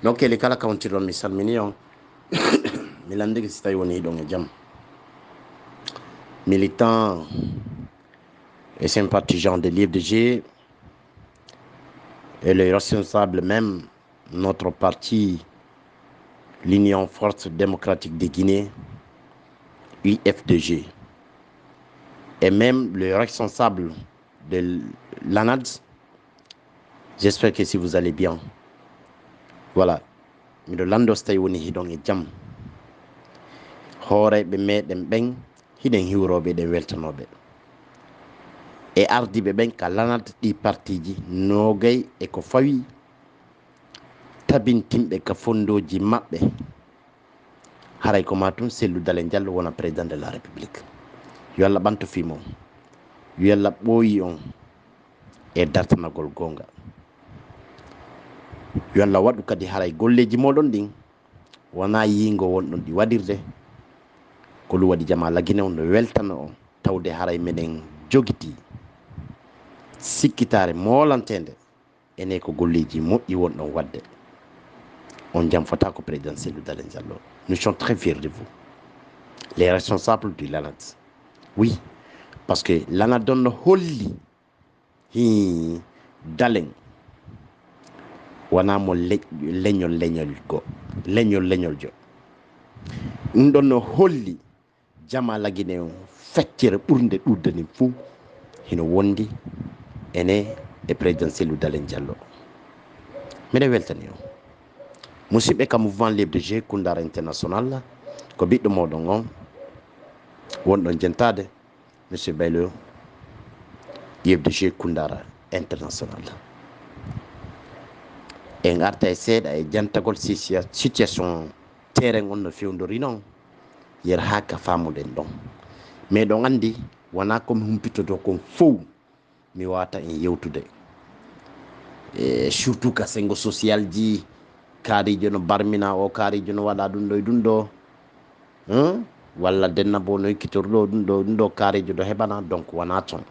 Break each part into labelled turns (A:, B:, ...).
A: donc les kala kawntiron mi salmini on mi landigi si tawi woni ɗon e jaam militant et sympathisant de l'IFDG et les responsables même notre parti l'Union Force Démocratique de Guinée UFDG et même le responsable de l'ANAD. J'espère que si vous allez bien. Voilà. Mi ɗo lando so tawi woni hiɗon e jaam hooreɓe meɗen ɓen hiɗen hiwroɓe ɗen weltanoɓe e ardiɓe ɓen ka lanat ɗi partiji nogay e ko fawi tabintinɓe ka fondoji maɓɓe haray ko matum Cellou Dalein Diallo wona président de la république yo Allah ɓanto fimon yo Allah ɓooyi on e dartanagol gonga yo Allah waɗu kadi haray golleji moɗon ɗin wona yingo wonɗon ɗi waɗirde ko ɗum waɗi jama lagine on no weltana on tawde haray meɗen jogiti sikkitare molantede ene ko golleji moƴƴi wonɗon wadde on jam fata ko président Cellou Dalein Diallo. Nous sommes très fiers de vous les responsables du l'ANAD. Oui, parce que l'ANAD donno holli hi Dalein wona mo leñol jo ɗum ɗon no holli jama lagine on feccere ɓurde ɗudde nin fuu hino wondi ene e président Cellou Dalein Diallo. Miɗe weltani on musidɓe ka mouvement l'IFDG Koundara international ko ɓiɗɗo moɗon on wonɗon jentade monsieur Baylo IFDG Koundara international en arta e seeɗa e jantagol situation terrain on no fewdori noon yer ha ka famuɗen ɗon mais ɗon andi wona komi humpitoto kon fof mi wata en yewtude e surtout ka sengo social ji kaarijo no barmina o kaarijo no waɗa ɗum ɗo e ɗum ɗo walla denna bo no ekkitorɗo ɗum ɗo kaarijo ɗo heɓana donc wona toon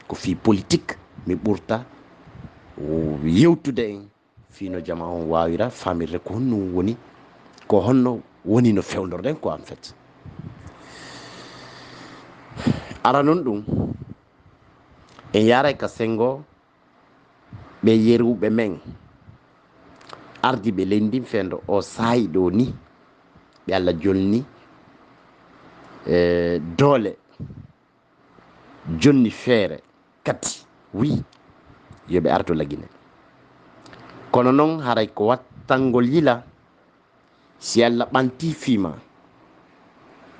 A: ko fi politique mi ɓurta yewtude en fino jama on wawira famirde ko honno woni no fewdorɗen ko en fait ara noon ɗum en yaray ka sengo ɓe yeruɓe men ardi ɓe leydi fendo o saayi ɗo ni ɓe Allah jolni doole jonni feere kadi wi yoɓe ardo lagine kono noon haray ko wattangol yila si Allah ɓanti fima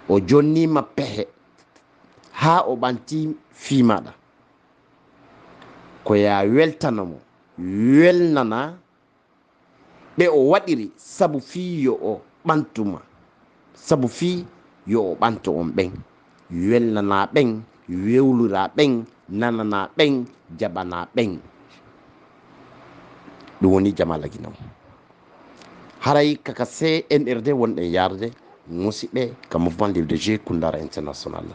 A: o jonnima pehe ha o ɓanti fimaɗa ko ya weltanamo welnana ɓe o waɗiri sabu fi yo o ɓantuma sabu fi yo o ɓanto on ɓen welnana ɓen wewlura ɓen nanana ɓen jaɓana ɓen ɗum woni jama lagine on haray kaka CNRD wonɗen yarde musidɓe ka mouvement l'IFDG Koundara international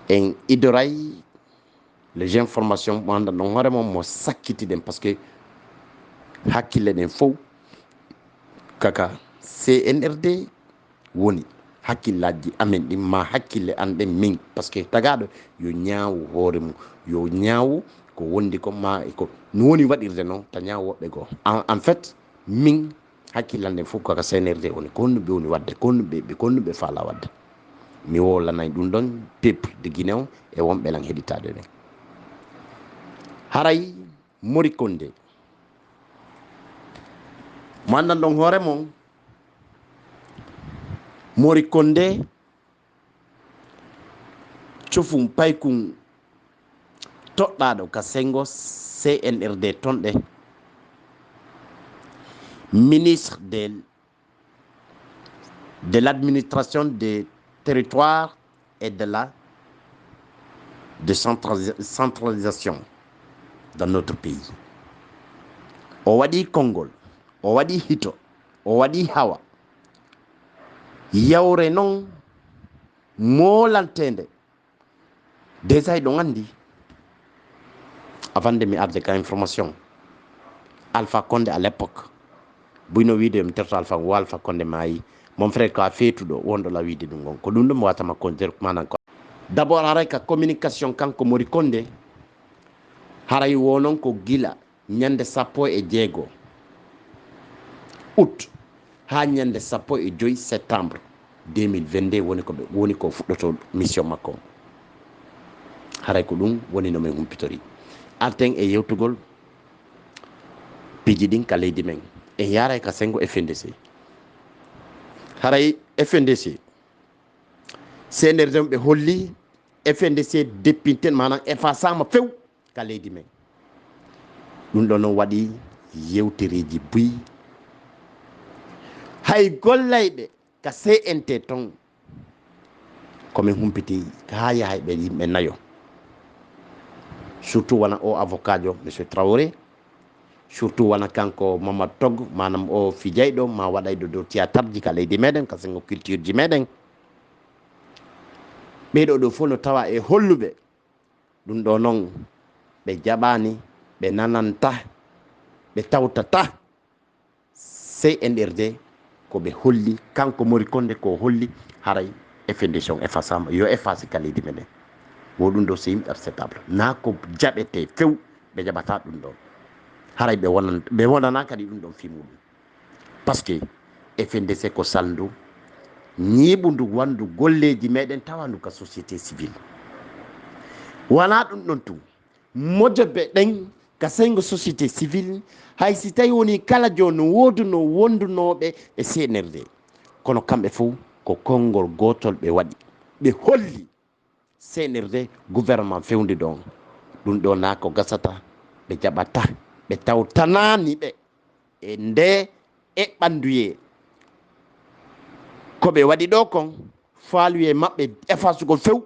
A: en idoray les informations mo anda ɗon hoore mon mo sakkiti ɗen par ce que hakkille ɗen fof kaka CNRD woni hakkillaji amen ɗin ma hakkille an ɗen min par ce que tagaɗo yo ñaawu hoore mum yo ñaawu ko wondi ko ma ko no woni waɗirde noon ta ñaawu woɓɓe goo en fait min hakkillan ɗen fof kaka CNRD woni ko honno ɓe woni wadde ko honno ɓe faala wadde mi wollanay ɗum ɗon peuple de Guinée on e wonɓe lan heɗitade ɗen haray Mori Kondé mo andan ɗon hoore mon Mori Kondé cofum paykum toɗɗaɗo ka sengo CNRD tonɗe ministre de l'administration des territoires et de la décentralisation dans notre pays o waɗi konngol o waɗi hito o waɗi hawa yawre noon molantede déjà eɗon andi avant de mi arde ka information Alpha Condé à l'époque buyno wiide mi terto Alpha Condé maayi mon frère ka feetuɗo wonɗo la wiide ɗum gon ko ɗum ɗum watama conter manan ko d'abord haray ka communication kanko Mori Condé haray wonon ko gila ñande 16 août ha ñande 15 septembre 2022 woni ko fuɗɗoto mission makko haray ko ɗum woni no min humpitori arten e yewtugol piji ɗin ka leydi men e yaray ka sengo FNDC haray FNDC CNRD ɓe holli FNDC déppinten manan effacama few ka leydi men ɗum ɗo noon waɗi yewtereji buyi hay gollayɓe ka CNT ton komin humpiti ha yahay ɓe yimɓe nayo surtout wona o avocat jo monsieur Traoré surtout wona kanko Mamadou Togg manam o fijayɗo ma waɗayɗo dow théâtre ji ka leydi meɗen ka sengo culture ji meɗen ɓeɗo ɗo fof no tawa e holluɓe ɗum ɗo noon ɓe jaɓani ɓe nananta ɓe tawtata CNRD ko ɓe holli kanko Mori Condé ko holli haray FNDC effacama yo efface ka leydi meɗen wo ɗum ɗo c'est inacceptable na ko jaɓete few ɓe jaɓata ɗum ɗon haray ɓe wonana kadi ɗum ɗon fimuɗum par ce que FNDC ko salndu ñiiɓu ndu wandu golleji meɗen tawa ndu ka société civile wona ɗum ɗon tum mojoɓe ɗen ka sengo société civile hay si tawi woni kala joni woduno wondunoɓe e CNRD kono kamɓe fof ko konngol gotol ɓe waɗi ɓe holli CNRD gouvernement fewndi ɗon ɗum ɗo na ko gasata ɓe jaɓata ɓe tawtanani ɓe e nde e ɓanduye ko ɓe waɗi ɗo kon faaluye maɓɓe effacugol few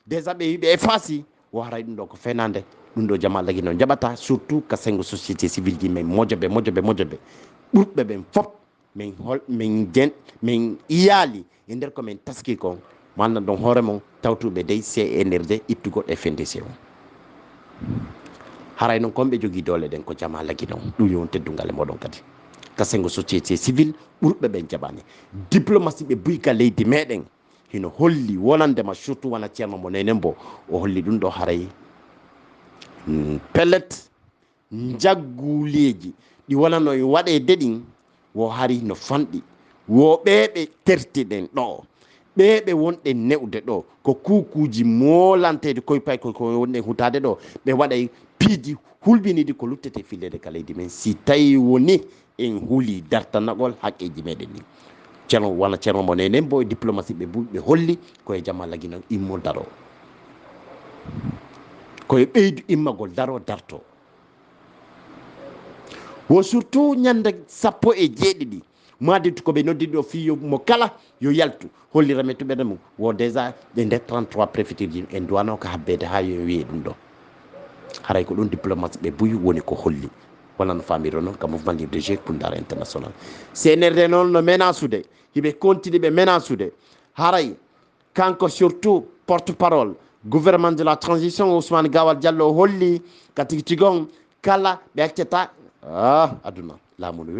A: déjà ɓe wiɓe effaci wo haray ɗum ɗo ko fenande ɗum ɗo jama lagi noon jaɓata surtout ka sengo société civile ji men mojoɓe ɓurɓe ɓen fop min iyali e nder komin taski kon manna ɗon hoore mon tawtuɓe dey CNRD ittugol FNDC o haray noon komɓe jogui dole ɗen ko jama lagi noon ɗum yon teddungal e moɗon kadi ka sengo société civile ɓurɓe ɓen jaɓani diplomatie ɓe buy ka leydi meɗen hino holli wonandema surtout wona ceerno mo nenen bo o holli ɗum ɗo haray pellet jagguleji ɗi wonano e waɗede ɗin wo hari no fanɗi wo ɓeɓe tertiɗen ɗo ɓeɓe wonɗe newde ɗo ko kukuji molantede koye pay ko wonɗe hutade ɗo ɓe waɗay piiji hulɓinidi ko luttete fillede ka leydi men si tawi woni en huuli dartanagol haqqeji meɗen ni ceerno wona ceerno mo nenen bo e diplomatie ɓe holli koye jamma lagui noon immo daro koye ɓeydu immagol darto wo surtout ñande 17 madito koɓe noddiɗo o fiyo mo kala yo yaltu hollirame tuɓeɗe mum wo déjà ɓe nder 33 préfecture ji en duwano ko habbede ha yo wiye ɗum ɗo haray ko ɗum diplomatie ɓe buyi woni ko holli wona no famiro noon ka mouvement libre de jeu pundar international CNRD noon no menasude hiɓe continue ɓe menasude haray kanko surtout porte parole gouvernement de la transition Ousmane Gawal Diallo holli ka tigi tigon kala ɓe accata aduna laamu no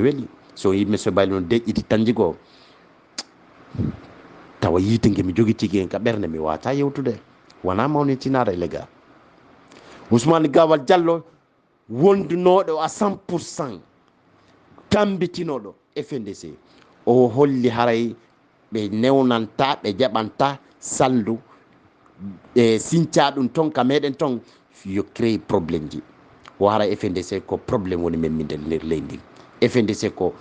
A: weeli so yimɓe so bayli noon deƴƴiti tanjigo tawa yiite ngemi jogi tigui en ka ɓerde mi wata yewtude wona mawnitinare les gars Ousmane Gawal Diallo wondunoɗo à 100% tambitinoɗo FNDC o holli haray ɓe newnanta ɓe jaɓanta saldu e sinca ɗum ton ka meɗen ton yo créé probléme ji o hara FNDC ko probléme woni men min nder leydi FNDC ko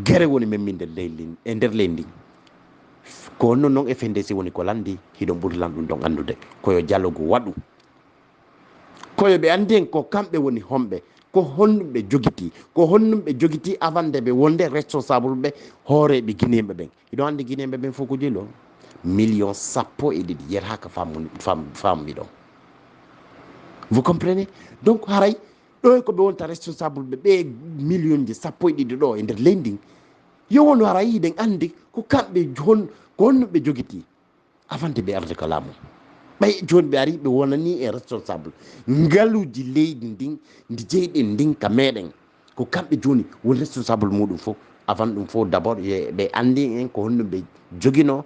A: guere woni men min nder leydi e nder leydi ko honno noon FNDC woni ko landi hiɗon ɓuri lanɗum ɗon andude koyo dialogue waɗu koyo ɓe andi en ko kamɓe woni homɓe ko honnum ɓe jogiti ko honnum ɓe jogiti avant de ɓe wonde responsable ɓe hooreɓe guinéɓe ɓen hiɗon andi guinéɓe ɓen fof ko jilo million 12 yiyata ka fammi ɗon vous comprenez donc haray ɗo ko ɓe wonta responsable ɓe million ji 12 ɗo e nder leydi yo won haray yiɗen andi ko kamɓe ko honnum ɓe jogiti avant de ɓe arde ka laamu ɓay joni ɓe ari ɓe wonani e responsable ngaluji leydi ndin ndi jeyɗen ndin ka meɗen ko kamɓe joni woni responsable muɗum fof avant ɗum fof d' abord ɓe andi en ko honno ɓe joguino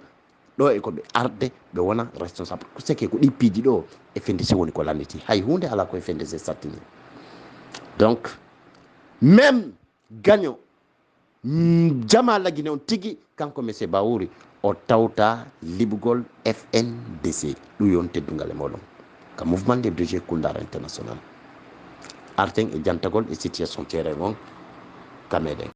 A: ɗo e koɓe arde ɓe wona responsable ko seke ko ɗi piiji ɗo e FNDC woni ko lanniti hay hunde ala koye FNDC sattini donc même gagnant jama lagine on tigi kanko monsieur Bawuri o tawta liɓugol FNDC ɗum yon teddungal e moɗon ka mouvement des DG Koundara international arten e jantagol e situation terrain on ka meɗen